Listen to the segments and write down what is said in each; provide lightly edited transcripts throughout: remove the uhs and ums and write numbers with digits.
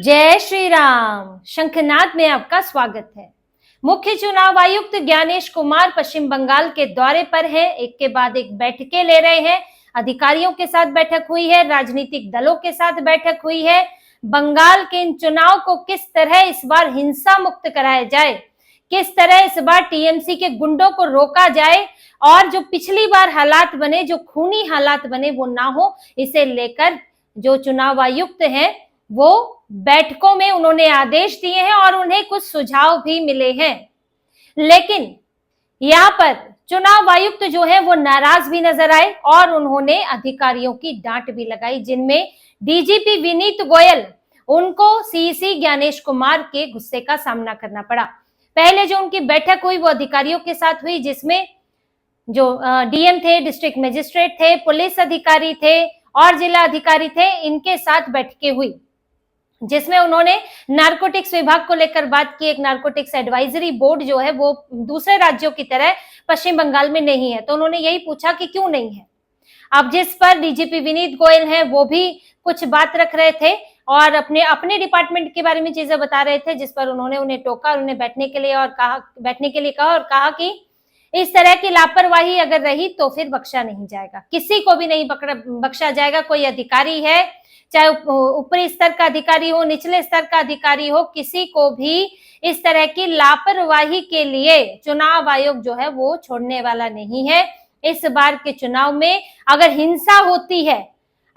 जय श्री राम। शंखनाद में आपका स्वागत है। मुख्य चुनाव आयुक्त ज्ञानेश कुमार पश्चिम बंगाल के दौरे पर हैं। एक के बाद एक बैठकें ले रहे हैं। अधिकारियों के साथ बैठक हुई है, राजनीतिक दलों के साथ बैठक हुई है। बंगाल के इन चुनाव को किस तरह इस बार हिंसा मुक्त कराया जाए, किस तरह इस बार टीएमसी के गुंडों को रोका जाए और जो पिछली बार हालात बने, जो खूनी हालात बने, वो ना हो, इसे लेकर जो चुनाव आयुक्त हैं वो बैठकों में उन्होंने आदेश दिए हैं और उन्हें कुछ सुझाव भी मिले हैं। लेकिन यहाँ पर चुनाव आयुक्त जो है वो नाराज भी नजर आए और उन्होंने अधिकारियों की डांट भी लगाई, जिनमें डीजीपी विनीत गोयल, उनको सीसी ज्ञानेश कुमार के गुस्से का सामना करना पड़ा। पहले जो उनकी बैठक हुई वो अधिकारियों के साथ हुई, जिसमें जो डीएम थे, डिस्ट्रिक्ट मजिस्ट्रेट थे, पुलिस अधिकारी थे और जिला अधिकारी थे, इनके साथ बैठकें हुई, जिसमें उन्होंने नारकोटिक्स विभाग को लेकर बात की। एक नारकोटिक्स एडवाइजरी बोर्ड जो है वो दूसरे राज्यों की तरह पश्चिम बंगाल में नहीं है, तो उन्होंने यही पूछा कि क्यों नहीं है। अब जिस पर डीजीपी विनीत गोयल हैं वो भी कुछ बात रख रहे थे और अपने डिपार्टमेंट के बारे में चीजें बता रहे थे, जिस पर उन्होंने उन्हें टोका और उन्हें बैठने के लिए कहा कि इस तरह की लापरवाही अगर रही तो फिर बख्शा नहीं जाएगा, किसी को भी नहीं बख्शा जाएगा। कोई अधिकारी है, चाहे ऊपरी स्तर का अधिकारी हो, निचले स्तर का अधिकारी हो, किसी को भी इस तरह की लापरवाही के लिए चुनाव आयोग जो है वो छोड़ने वाला नहीं है। इस बार के चुनाव में अगर हिंसा होती है,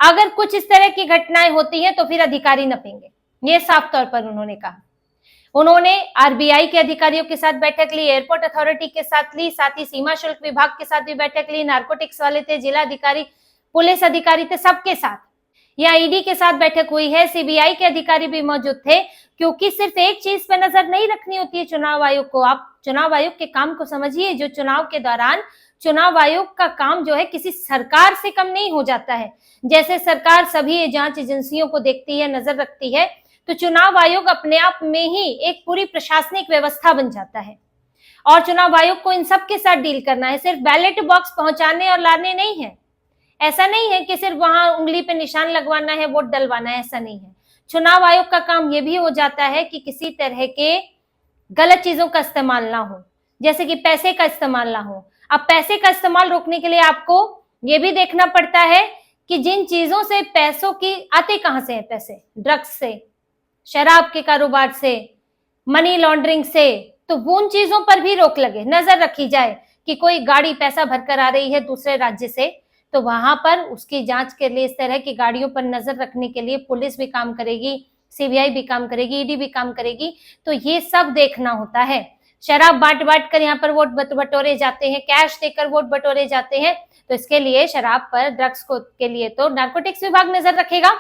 अगर कुछ इस तरह की घटनाएं होती हैं तो फिर अधिकारी नपेंगे, ये साफ तौर पर उन्होंने कहा। उन्होंने आरबीआई के अधिकारियों के साथ बैठक ली, एयरपोर्ट अथॉरिटी के साथ ली, साथ ही सीमा शुल्क विभाग के साथ भी बैठक ली, नारकोटिक्स वाले थे, जिला अधिकारी, पुलिस अधिकारी थे, सबके साथ। या ईडी के साथ बैठक हुई है, सीबीआई के अधिकारी भी मौजूद थे, क्योंकि सिर्फ एक चीज पर नजर नहीं रखनी होती है चुनाव आयोग को। आप चुनाव आयोग के काम को समझिए। जो चुनाव के दौरान चुनाव आयोग का काम जो है किसी सरकार से कम नहीं हो जाता है। जैसे सरकार सभी जांच एजेंसियों को देखती है, नजर रखती है, तो चुनाव आयोग अपने आप में ही एक पूरी प्रशासनिक व्यवस्था बन जाता है और चुनाव आयोग को इन सब के साथ डील करना है। सिर्फ बैलेट बॉक्स पहुंचाने और लाने नहीं है, ऐसा नहीं है कि सिर्फ वहां उंगली पे निशान लगवाना है, वोट डलवाना है, ऐसा नहीं है। चुनाव आयोग का काम यह भी हो जाता है कि किसी तरह के गलत चीजों का इस्तेमाल ना हो, जैसे कि पैसे का इस्तेमाल ना हो। अब पैसे का इस्तेमाल रोकने के लिए आपको ये भी देखना पड़ता है कि जिन चीजों से पैसों की आते कहां से है पैसे, ड्रग्स से, शराब के कारोबार से, मनी लॉन्ड्रिंग से, तो उन चीजों पर भी रोक लगे, नजर रखी जाए कि कोई गाड़ी पैसा भरकर आ रही है दूसरे राज्य से, तो वहां पर उसकी जांच के लिए इस तरह की गाड़ियों पर नजर रखने के लिए पुलिस भी काम करेगी, सीबीआई भी काम करेगी, ईडी भी काम करेगी। तो ये सब देखना होता है। शराब बांट कर यहाँ पर वोट बटोरे जाते हैं, कैश देकर वोट बटोरे जाते हैं, तो इसके लिए शराब पर, ड्रग्स को के लिए तो नारकोटिक्स विभाग नजर रखेगा।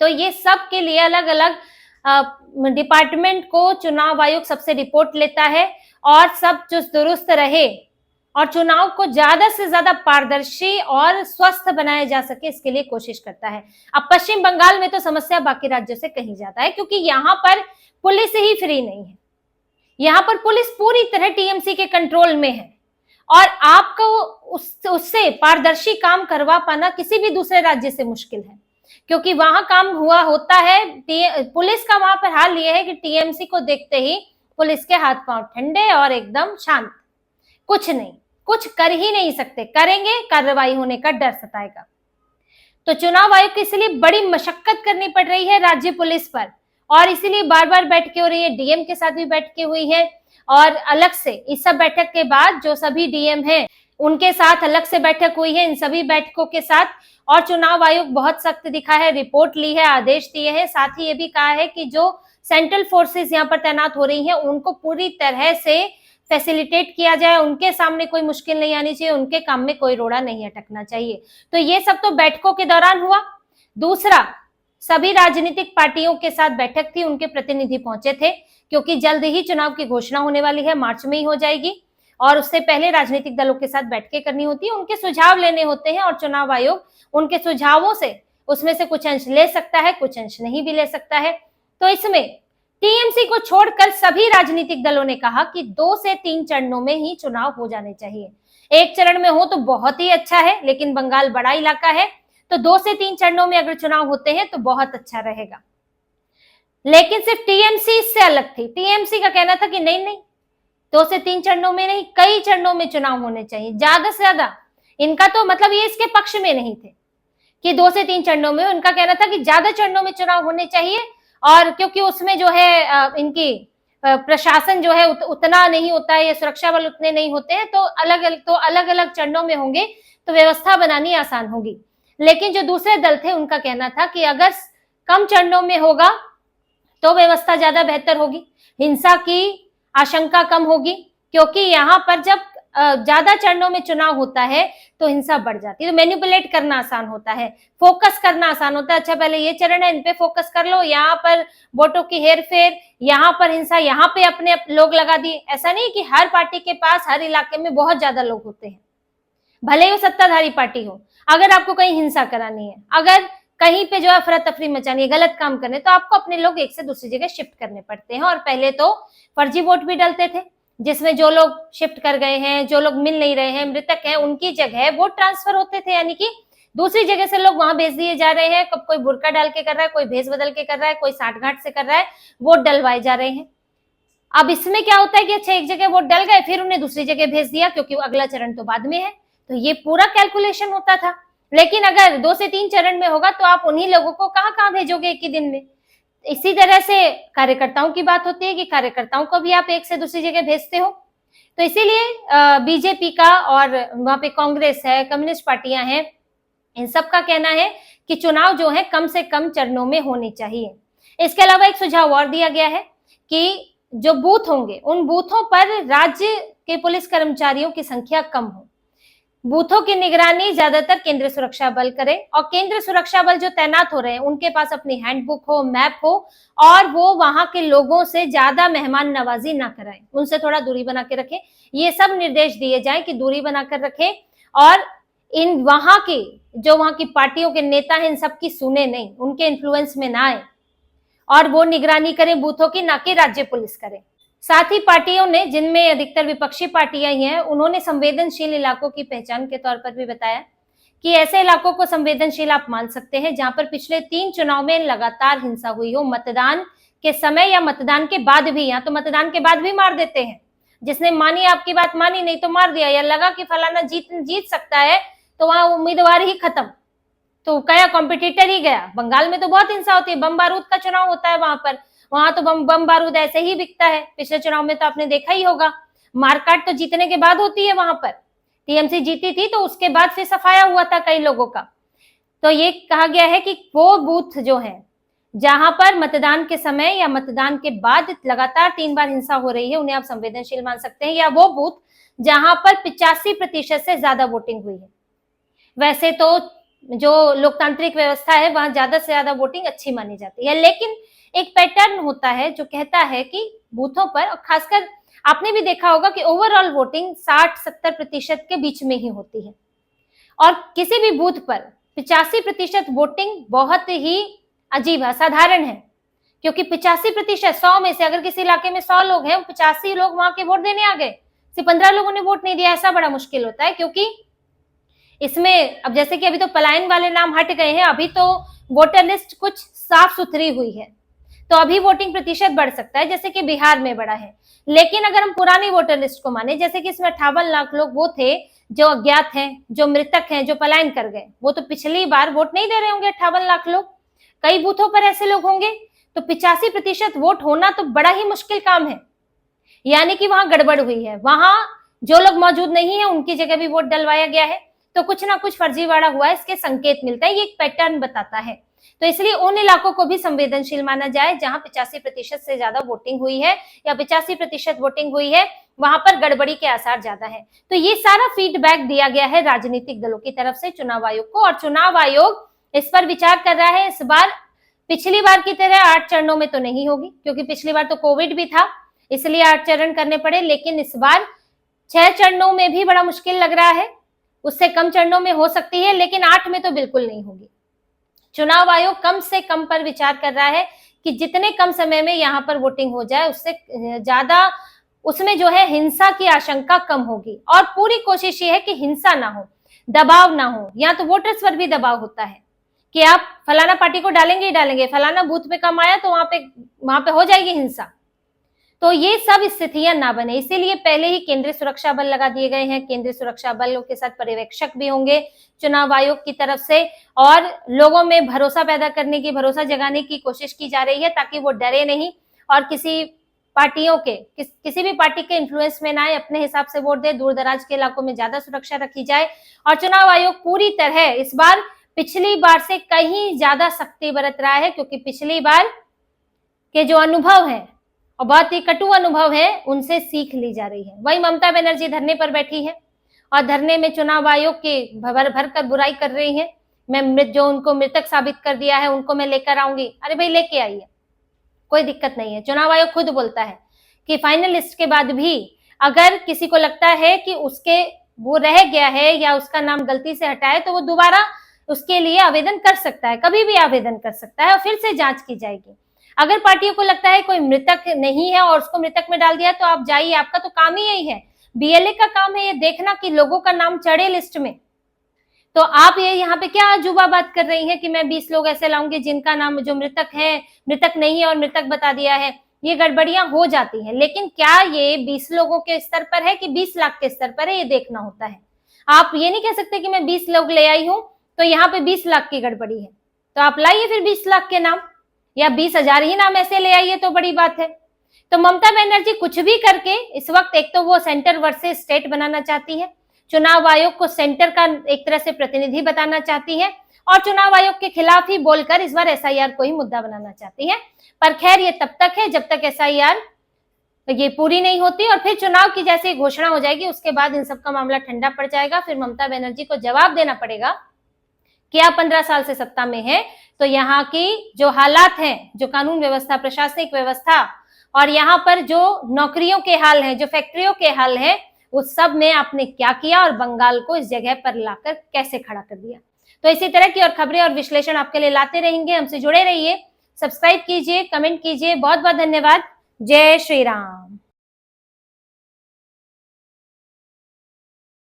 तो ये सब के लिए अलग अलग डिपार्टमेंट को चुनाव आयोग सबसे रिपोर्ट लेता है और सब चुस्त दुरुस्त रहे और चुनाव को ज्यादा से ज्यादा पारदर्शी और स्वस्थ बनाया जा सके, इसके लिए कोशिश करता है। अब पश्चिम बंगाल में तो समस्या बाकी राज्यों से कहीं ज्यादा है, क्योंकि यहाँ पर पुलिस ही फ्री नहीं है। यहाँ पर पुलिस पूरी तरह टीएमसी के कंट्रोल में है और आपको उससे पारदर्शी काम करवा पाना किसी भी दूसरे राज्य से मुश्किल है, क्योंकि वहां काम होता है। पुलिस का वहां पर हाल यह है कि टीएमसी को देखते ही पुलिस के हाथ पांव ठंडे और एकदम शांत, कुछ नहीं, कुछ कर ही नहीं सकते, करेंगे कार्रवाई होने का डर सताएगा। तो चुनाव आयोग को इसलिए बड़ी मशक्कत करनी पड़ रही है राज्य पुलिस पर और इसीलिए बार बार बैठकें हो रही है। डीएम के साथ भी बैठकें हुई है और अलग से इस सब बैठक के बाद जो सभी डीएम हैं उनके साथ अलग से बैठक हुई है, इन सभी बैठकों के साथ। और चुनाव आयोग बहुत सख्त दिखा है, रिपोर्ट ली है, आदेश दिए हैं, साथ ही ये भी कहा है कि जो सेंट्रल फोर्सेस यहाँ पर तैनात हो रही हैं उनको पूरी तरह से फैसिलिटेट किया जाए, उनके सामने कोई मुश्किल नहीं आनी चाहिए, उनके काम में कोई रोड़ा नहीं अटकना चाहिए। तो ये सब तो बैठकों के दौरान हुआ। दूसरा, सभी राजनीतिक पार्टियों के साथ बैठक थी, उनके प्रतिनिधि पहुंचे थे, क्योंकि जल्द ही चुनाव की घोषणा होने वाली है, मार्च में ही हो जाएगी और उससे पहले राजनीतिक दलों के साथ बैठकें करनी होती है, उनके सुझाव लेने होते हैं और चुनाव आयोग उनके सुझावों से उसमें से कुछ अंश ले सकता है, कुछ अंश नहीं भी ले सकता है। तो इसमें टीएमसी को छोड़कर सभी राजनीतिक दलों ने कहा कि 2 से 3 चरणों में ही चुनाव हो जाने चाहिए। एक चरण में हो तो बहुत ही अच्छा है, लेकिन बंगाल बड़ा इलाका है, तो 2 से 3 चरणों में अगर चुनाव होते हैं तो बहुत अच्छा रहेगा। लेकिन सिर्फ टीएमसी इससे अलग थी। टीएमसी का कहना था कि नहीं नहीं, 2 से 3 चरणों में नहीं, कई चरणों में चुनाव होने चाहिए, ज्यादा से ज्यादा। इनका तो मतलब ये इसके पक्ष में नहीं थे कि 2 से 3 चरणों में, उनका कहना था कि ज्यादा चरणों में चुनाव होने चाहिए। और क्योंकि उसमें जो है इनकी प्रशासन जो है उतना नहीं होता है, या सुरक्षा बल उतने नहीं होते हैं, तो अलग अलग चरणों में होंगे तो व्यवस्था बनानी आसान होगी। लेकिन जो दूसरे दल थे उनका कहना था कि अगर कम चरणों में होगा तो व्यवस्था ज्यादा बेहतर होगी, हिंसा की आशंका कम होगी, क्योंकि यहाँ पर जब ज्यादा चरणों में चुनाव होता है तो हिंसा बढ़ जाती है, तो मैनिपुलेट करना आसान होता है, फोकस करना आसान होता है। अच्छा पहले ये चरण है, इन पे फोकस कर लो, यहाँ पर वोटों की हेरफेर, यहाँ पर हिंसा, यहाँ पे अपने लोग लगा दिए। ऐसा नहीं कि हर पार्टी के पास हर इलाके में बहुत ज्यादा लोग होते हैं, भले ही वो सत्ताधारी पार्टी हो। अगर आपको कहीं हिंसा करानी है, अगर कहीं पे जो है अफरा तफरी मचानी है, गलत काम करने, तो आपको अपने लोग एक से दूसरी जगह शिफ्ट करने पड़ते हैं। और पहले तो फर्जी वोट भी डलते थे, जिसमें जो लोग शिफ्ट कर गए हैं, जो लोग मिल नहीं रहे हैं, मृतक हैं, उनकी जगह वोट ट्रांसफर होते थे, यानी कि दूसरी जगह से लोग वहां भेज दिए जा रहे हैं। कब कोई बुर्का डाल के कर रहा है, कोई भेस बदल के कर रहा है, कोई साठगांठ से कर रहा है, वोट डलवाए जा रहे हैं। अब इसमें क्या होता है कि अच्छा एक जगह वोट डल गए, फिर उन्हें दूसरी जगह भेज दिया, क्योंकि अगला चरण तो बाद में है, तो ये पूरा कैलकुलेशन होता था। लेकिन अगर 2 से 3 चरण में होगा तो आप उन्हीं लोगों को कहां कहां भेजोगे एक ही दिन में। इसी तरह से कार्यकर्ताओं की बात होती है कि कार्यकर्ताओं को भी आप एक से दूसरी जगह भेजते हो। तो इसीलिए बीजेपी का और वहां पे कांग्रेस है, कम्युनिस्ट पार्टियां हैं, इन सब का कहना है कि चुनाव जो है कम से कम चरणों में होने चाहिए। इसके अलावा एक सुझाव और दिया गया है कि जो बूथ होंगे उन बूथों पर राज्य के पुलिस कर्मचारियों की संख्या कम हो, बूथों की निगरानी ज्यादातर केंद्रीय सुरक्षा बल करे, और केंद्रीय सुरक्षा बल जो तैनात हो रहे हैं उनके पास अपनी हैंडबुक हो, मैप हो, और वो वहां के लोगों से ज्यादा मेहमान नवाजी ना कराएं, उनसे थोड़ा दूरी बना के रखें। ये सब निर्देश दिए जाए कि दूरी बनाकर रखें, और इन वहां की पार्टियों के नेता हैं इन सबकी सुने नहीं, उनके इन्फ्लुएंस में ना आए, और वो निगरानी करें बूथों की, ना कि राज्य पुलिस करे। साथ ही पार्टियों ने, जिनमें अधिकतर विपक्षी पार्टियां ही हैं, उन्होंने संवेदनशील इलाकों की पहचान के तौर पर भी बताया कि ऐसे इलाकों को संवेदनशील आप मान सकते हैं जहां पर पिछले 3 चुनाव में लगातार हिंसा हुई हो, मतदान के समय या मतदान के बाद भी। यहाँ तो मतदान के बाद भी मार देते हैं, जिसने मानी आपकी बात मानी, नहीं तो मार दिया, या लगा कि फलाना जीत सकता है तो वहां उम्मीदवार ही खत्म, तो क्या कॉम्पिटिटर ही गया। बंगाल में तो बहुत हिंसा होती है, बम बारूद का चुनाव होता है वहां तो बम बारूद ऐसे ही बिकता है। पिछले चुनाव में तो आपने देखा ही होगा, मारकाट तो जीतने के बाद होती है, वहां पर टीएमसी जीती थी तो उसके बाद फिर सफाया हुआ था कई लोगों का। तो ये कहा गया है कि वो बूथ जो है जहां पर मतदान के समय या मतदान के बाद लगातार 3 बार हिंसा हो रही है, उन्हें आप संवेदनशील मान सकते हैं, या वो बूथ जहां पर 85% से ज्यादा वोटिंग हुई है। वैसे तो जो लोकतांत्रिक व्यवस्था है वहां ज्यादा से ज्यादा वोटिंग अच्छी मानी जाती है, लेकिन एक पैटर्न होता है जो कहता है कि बूथों पर, और खासकर आपने भी देखा होगा कि ओवरऑल वोटिंग 60-70% के बीच में ही होती है, और किसी भी बूथ पर 85% वोटिंग बहुत ही अजीब असाधारण है, क्योंकि 85% 100 में से, अगर किसी इलाके में 100 लोग हैं, 85 लोग वहां के वोट देने आ गए, सिर्फ 15 लोगों ने वोट नहीं दिया, ऐसा बड़ा मुश्किल होता है। क्योंकि इसमें अब जैसे कि अभी तो पलायन वाले नाम हट गए हैं, अभी तो वोटर लिस्ट कुछ साफ सुथरी हुई है, तो अभी वोटिंग प्रतिशत बढ़ सकता है, जैसे कि बिहार में बढ़ा है। लेकिन अगर हम पुरानी वोटर लिस्ट को माने, जैसे कि इसमें 58 लाख लोग वो थे जो अज्ञात हैं, जो मृतक हैं, जो पलायन कर गए, वो तो पिछली बार वोट नहीं दे रहे होंगे 58 लाख लोग, कई बूथों पर ऐसे लोग होंगे, तो 85% वोट होना तो बड़ा ही मुश्किल काम है, यानी कि वहां गड़बड़ हुई है, वहां जो लोग मौजूद नहीं है उनकी जगह भी वोट डलवाया गया है, तो कुछ ना कुछ फर्जीवाड़ा हुआ है, इसके संकेत मिलता है, ये एक पैटर्न बताता है। तो इसलिए उन इलाकों को भी संवेदनशील माना जाए जहां 85% से ज्यादा वोटिंग हुई है, या 85% वोटिंग हुई है, वहां पर गड़बड़ी के आसार ज्यादा है। तो ये सारा फीडबैक दिया गया है राजनीतिक दलों की तरफ से चुनाव आयोग को, और चुनाव आयोग इस पर विचार कर रहा है। इस बार पिछली बार की तरह 8 चरणों में तो नहीं होगी, क्योंकि पिछली बार तो कोविड भी था, इसलिए 8 चरण करने पड़े, लेकिन इस बार 6 चरणों में भी बड़ा मुश्किल लग रहा है, उससे कम चरणों में हो सकती है, लेकिन 8 में तो बिल्कुल नहीं होगी। चुनाव आयोग कम से कम पर विचार कर रहा है कि जितने कम समय में यहाँ पर वोटिंग हो जाए, उससे ज्यादा उसमें जो है हिंसा की आशंका कम होगी, और पूरी कोशिश ये है कि हिंसा ना हो, दबाव ना हो। यहाँ तो वोटर्स पर भी दबाव होता है कि आप फलाना पार्टी को डालेंगे ही डालेंगे, फलाना बूथ पे कम आया तो वहां पे हो जाएगी हिंसा। तो ये सब स्थितियां ना बने, इसीलिए पहले ही केंद्रीय सुरक्षा बल लगा दिए गए हैं। केंद्रीय सुरक्षा बलों के साथ पर्यवेक्षक भी होंगे चुनाव आयोग की तरफ से, और लोगों में भरोसा पैदा करने की, भरोसा जगाने की कोशिश की जा रही है ताकि वो डरे नहीं और किसी पार्टियों के किसी भी पार्टी के इन्फ्लुएंस में ना आए, अपने हिसाब से वोट दे। दूर दराज के इलाकों में ज्यादा सुरक्षा रखी जाए और चुनाव आयोग पूरी तरह इस बार पिछली बार से कहीं ज्यादा सख्ती बरत रहा है, क्योंकि पिछली बार के जो अनुभव है और बहुत ही कटु अनुभव है उनसे सीख ली जा रही है। वही ममता बनर्जी धरने पर बैठी है और धरने में चुनाव आयोग की भर भर कर बुराई कर रही है। मैं जो उनको मृतक साबित कर दिया है उनको मैं लेकर आऊंगी। अरे भाई लेके आइए, कोई दिक्कत नहीं है। चुनाव आयोग खुद बोलता है कि फाइनल लिस्ट के बाद भी अगर किसी को लगता है कि उसके वो रह गया है या उसका नाम गलती से हटाए तो वो दोबारा उसके लिए आवेदन कर सकता है, कभी भी आवेदन कर सकता है और फिर से जांच की जाएगी। अगर पार्टियों को लगता है कोई मृतक नहीं है और उसको मृतक में डाल दिया तो आप जाइए, आपका तो काम ही यही है। बीएलए का काम है ये देखना कि लोगों का नाम चढ़े लिस्ट में। तो आप ये यहाँ पे क्या अजूबा बात कर रही हैं कि मैं 20 लोग ऐसे लाऊंगी जिनका नाम जो मृतक है, मृतक नहीं है और मृतक बता दिया है। ये गड़बड़ियां हो जाती हैं, लेकिन क्या ये 20 लोगों के स्तर पर है कि 20 लाख के स्तर पर है, ये देखना होता है। आप ये नहीं कह सकते कि मैं 20 लोग ले आई हूं तो यहाँ पे 20 लाख की गड़बड़ी है। तो आप लाइए फिर 20 लाख के नाम, या 20,000 ही नाम ऐसे ले आइए तो बड़ी बात है। तो ममता बनर्जी कुछ भी करके इस वक्त एक तो वो सेंटर वर्सेस स्टेट बनाना चाहती है, चुनाव आयोग को सेंटर का एक तरह से प्रतिनिधि बताना चाहती है और चुनाव आयोग के खिलाफ ही बोलकर इस बार एसआईआर को ही मुद्दा बनाना चाहती है। पर खैर ये तब तक है जब तक एसआईआर ये पूरी नहीं होती, और फिर चुनाव की जैसे घोषणा हो जाएगी उसके बाद इन सबका मामला ठंडा पड़ जाएगा। फिर ममता बनर्जी को जवाब देना पड़ेगा कि आप 15 साल से सत्ता में हैं तो यहाँ की जो हालात हैं, जो कानून व्यवस्था, प्रशासनिक व्यवस्था और यहाँ पर जो नौकरियों के हाल हैं, जो फैक्ट्रियों के हाल हैं, उस सब में आपने क्या किया और बंगाल को इस जगह पर लाकर कैसे खड़ा कर दिया। तो इसी तरह की और खबरें और विश्लेषण आपके लिए लाते रहेंगे। हमसे जुड़े रहिए, सब्सक्राइब कीजिए, कमेंट कीजिए। बहुत बहुत धन्यवाद। जय श्री राम।